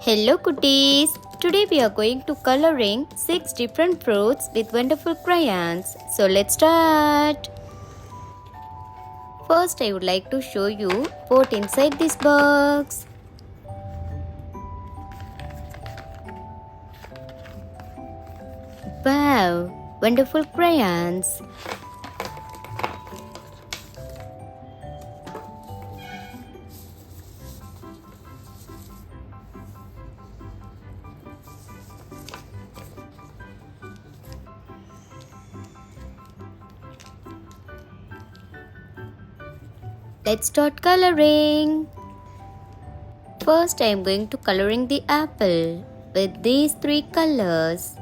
Hello cuties! Today we are going to coloring 6 different fruits with wonderful crayons. So let's start! First I would like to show you what inside this box. Wow! Wonderful crayons! Let's start coloring. First I am going to coloring the apple with these 3 colors.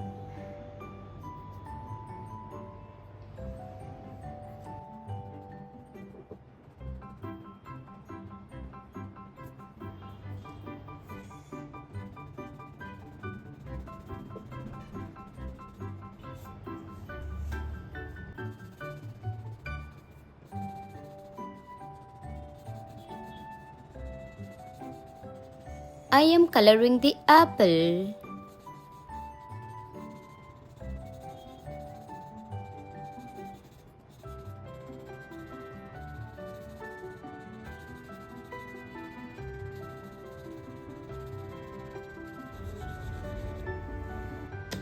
I am coloring the apple.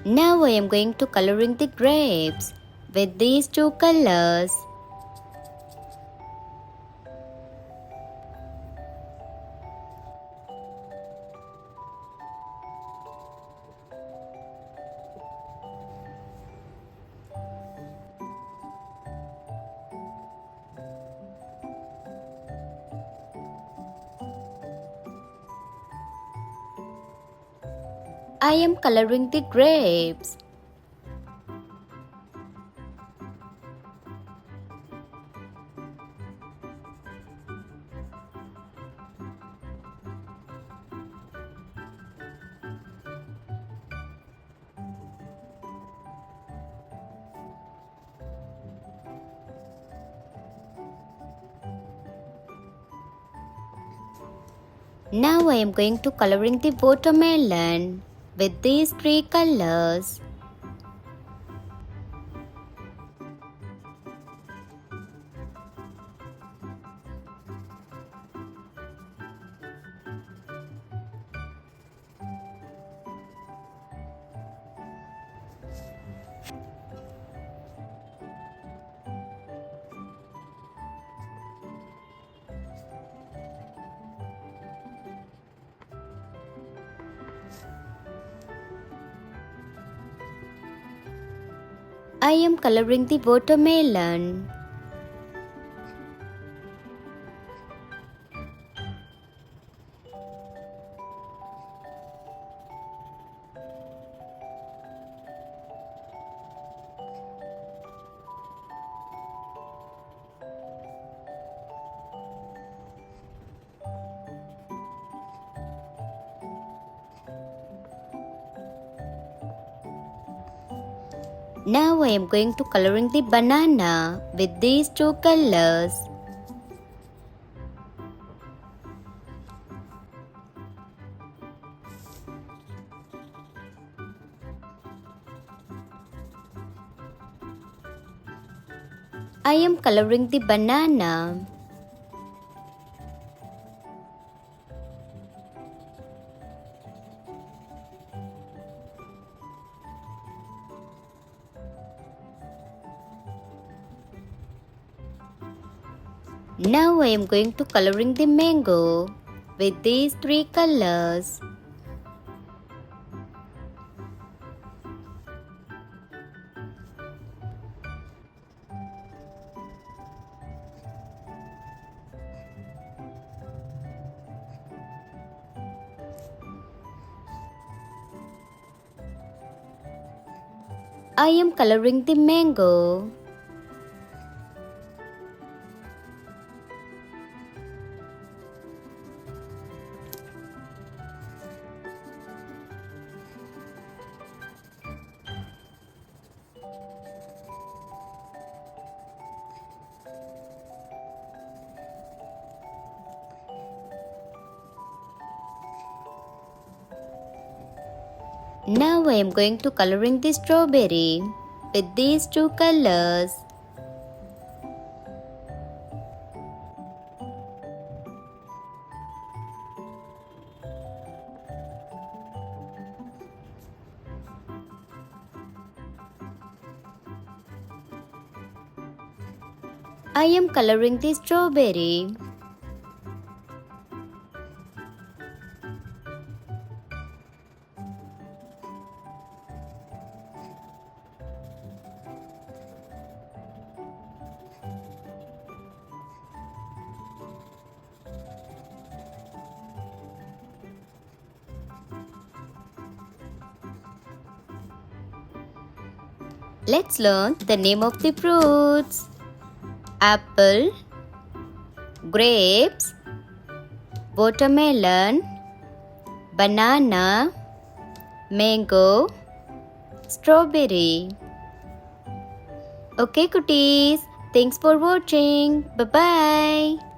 Now I am going to coloring the grapes with these 2 colors. I am coloring the grapes. Now I am going to coloring the watermelon with these 3 colors. I am coloring the watermelon. Now I am going to coloring the banana with these 2 colors. I am coloring the banana. Now I am going to coloring the mango with these 3 colors. I am coloring the mango. Now I am going to coloring the strawberry with these two colors. I am coloring the strawberry. Let's learn the name of the fruits. Apple, grapes, watermelon, banana, mango, strawberry. Okay, cuties. Thanks for watching. Bye-bye.